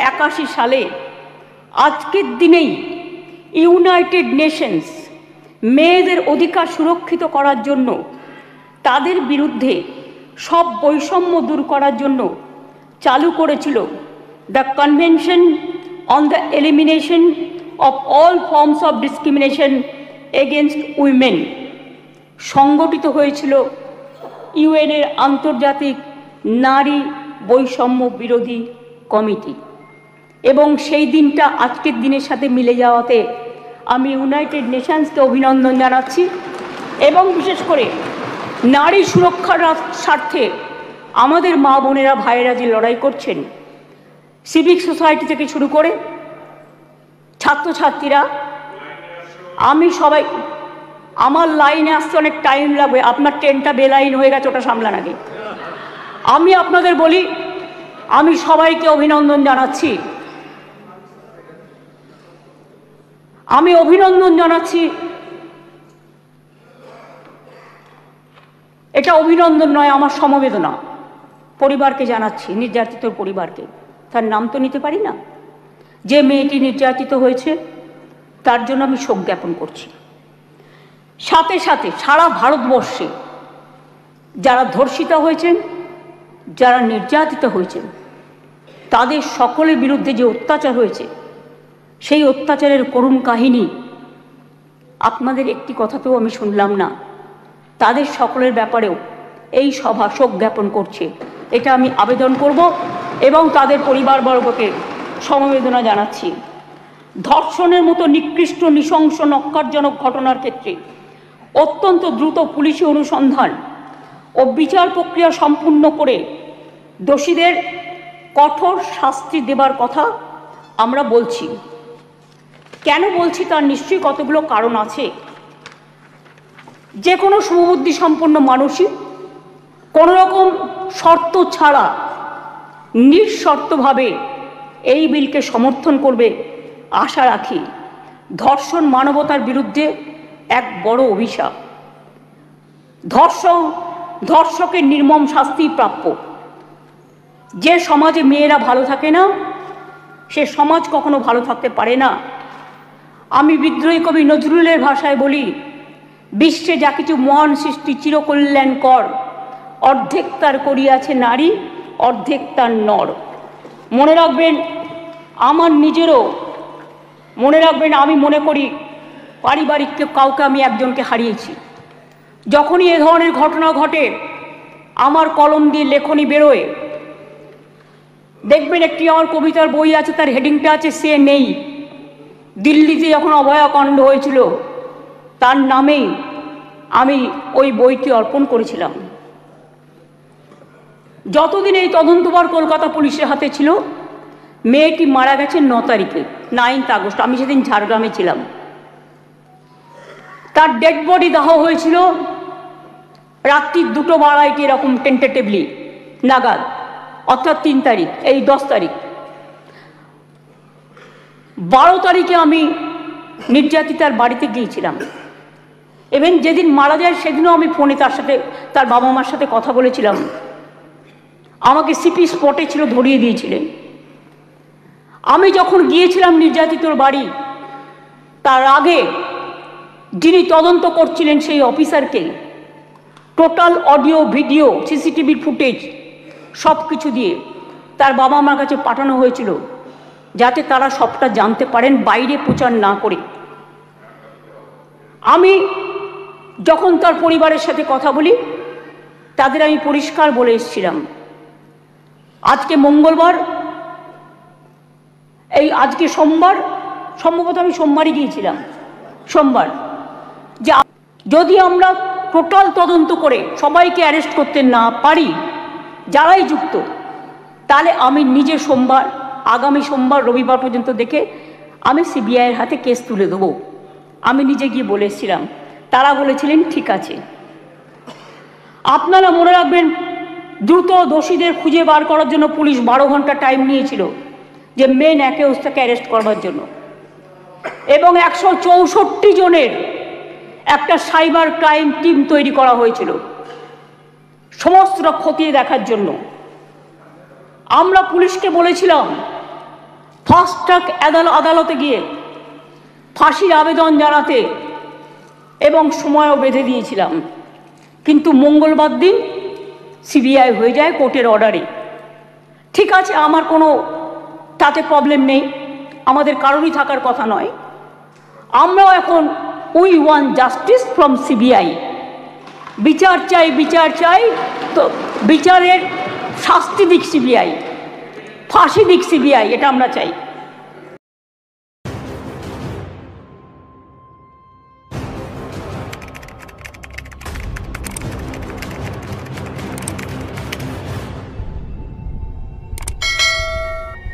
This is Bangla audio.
1981 সালে আজকের দিনেই ইউনাইটেড নেশনস মেয়েদের অধিকার সুরক্ষিত করার জন্য, তাদের বিরুদ্ধে সব বৈষম্য দূর করার জন্য চালু করেছিল the convention on the elimination of all forms of discrimination against women. সংগঠিত হয়েছিল ইউএনের আন্তর্জাতিক নারী বৈষম্য বিরোধী কমিটি, এবং সেই দিনটা আজকের দিনের সাথে মিলে যাওয়াতে আমি ইউনাইটেড নেশনসকে অভিনন্দন জানাচ্ছি। এবং বিশেষ করে নারী সুরক্ষার স্বার্থে আমাদের মা বোনেরা ভাইয়েরা যে লড়াই করছেন, সিভিক সোসাইটি থেকে শুরু করে ছাত্রছাত্রীরা, আমি সবাই, আমার লাইনে আসতে অনেক টাইম লাগবে, আপনার ট্রেনটা বেলাইন হয়ে গেছে, ওটা সামলান আগে। আমি আপনাদের বলি, আমি সবাইকে অভিনন্দন জানাচ্ছি, আমি অভিনন্দন জানাচ্ছি। এটা অভিনন্দন নয়, আমার সমবেদনা পরিবারকে জানাচ্ছি, নির্যাতিত পরিবারকে। তার নাম তো নিতে পারি না, যে মেয়েটি নির্যাতিত হয়েছে তার জন্য আমি শোক জ্ঞাপন করছি। সাথে সাথে সারা ভারতবর্ষে যারা ধর্ষিতা হয়েছেন, যারা নির্যাতিত হয়েছেন, তাদের সকলের বিরুদ্ধে যে অত্যাচার হয়েছে, সেই অত্যাচারের করুণ কাহিনী আপনাদের একটি কথাতেও আমি শুনলাম না। তাদের সকলের ব্যাপারেও এই সভা শোক জ্ঞাপন করছে, এটা আমি আবেদন করব এবং তাদের পরিবারবর্গকে সমবেদনা জানাচ্ছি। ধর্ষণের মতো নিকৃষ্ট, নৃশংস, নক্কারজনক ঘটনার ক্ষেত্রে অত্যন্ত দ্রুত পুলিশি অনুসন্ধান ও বিচার প্রক্রিয়া সম্পূর্ণ করে দোষীদের কঠোর শাস্তি দেবার কথা আমরা বলছি। কেন বলছি তার নিশ্চয়ই কতগুলো কারণ আছে। যে কোনো শুভবুদ্ধি সম্পন্ন মানুষই কোনো রকম শর্ত ছাড়া নিঃশর্তভাবে এই বিলকে সমর্থন করবে আশা রাখি। ধর্ষণ মানবতার বিরুদ্ধে এক বড় অভিশাপ। ধর্ষকের নির্মম শাস্তি প্রাপ্য। যে সমাজে মেয়েরা ভালো থাকে না, সে সমাজ কখনো ভালো থাকতে পারে না। আমি বিদ্রোহী কবি নজরুলের ভাষায় বলি, বিশ্বে যা কিছু মহান সৃষ্টি চিরকল্যাণকর, অর্ধেক তার করিয়াছে নারী, অর্ধেক তার নর। মনে রাখবেন, আমার নিজেরও মনে রাখবেন, আমি মনে করি পারিবারিক কাউকে আমি একজনকে হারিয়েছি। যখনই এ ধরনের ঘটনা ঘটে, আমার কলম দিয়ে লেখনী বেরোয়। দেখবেন একটি আমার কবিতার বই আছে, তার হেডিংটা আছে সে নেই। দিল্লিতে যখন অভয়াকাণ্ড হয়েছিল, তার নামেই আমি ওই বইটি অর্পণ করেছিলাম। যতদিন এই তদন্তভার কলকাতা পুলিশের হাতে ছিল, মেয়েটি মারা গেছে 9 তারিখে, 9 আগস্ট। আমি সেদিন ঝাড়গ্রামে ছিলাম। তার ডেড বডি দাহ হয়েছিল রাত্রি 2:02 এরকম টেন্টেটিভলি নাগাদ, অর্থাৎ 3 তারিখ, এই 10 তারিখ। 12 তারিখে আমি নির্যাতিতার বাড়িতে গিয়েছিলাম। ইভেন যেদিন মারা যায় সেদিনও আমি ফোনে তার সাথে, তার বাবা মার সাথে কথা বলেছিলাম। আমাকে সিপি স্পটে ছিল, ধরিয়ে দিয়েছিলেন। আমি যখন গিয়েছিলাম নির্যাতিতর বাড়ি, তার আগে যিনি তদন্ত করছিলেন সেই অফিসারকে টোটাল অডিও, ভিডিও, সিসিটিভির ফুটেজ সব কিছু দিয়ে তার বাবা মার কাছে পাঠানো হয়েছিল, যাতে তারা সবটা জানতে পারেন, বাইরে প্রচার না করে। আমি যখন তার পরিবারের সাথে কথা বলি, তাদের আমি পরিষ্কার বলে এসেছিলাম, আজকে মঙ্গলবার, এই আজকে সোমবার, সম্ভবত আমি সোমবারই গিয়েছিলাম, সোমবার, যে যদি আমরা টোটাল তদন্ত করে সবাইকে অ্যারেস্ট করতে না পারি, যারাই যুক্ত, তাহলে আমি নিজে সোমবার, আগামী সোমবার, রবিবার পর্যন্ত দেখে আমি সিবিআইয়ের হাতে কেস তুলে দেবো। আমি নিজে গিয়ে বলে এসেছিলাম। তারা বলেছিলেন ঠিক আছে। আপনারা মনে রাখবেন, দ্রুত দোষীদের খুঁজে বার করার জন্য পুলিশ 12 ঘন্টা টাইম নিয়েছিল, যে মেন অ্যাকিউজটাকে অ্যারেস্ট করবার জন্য, এবং 164 জনের একটা সাইবার ক্রাইম টিম তৈরি করা হয়েছিল সমস্তটা খতিয়ে দেখার জন্য। আমরা পুলিশকে বলেছিলাম ফাস্ট ট্র্যাক আদালতে গিয়ে ফাঁসির আবেদন জানাতে এবং সময়ও বেঁধে দিয়েছিলাম, কিন্তু মঙ্গলবার দিন সিবিআই হয়ে যায় কোর্টের অর্ডারে। ঠিক আছে, আমার কোনো তাতে প্রবলেম নেই, আমাদের কারোরই থাকার কথা নয়। আমরাও এখন we want justice from CBI, বিচার চাই, বিচার চাই। তো বিচারের শাস্তি দিক সিবিআই, ফাঁসি দিক সিবিআই, এটা আমরা চাই।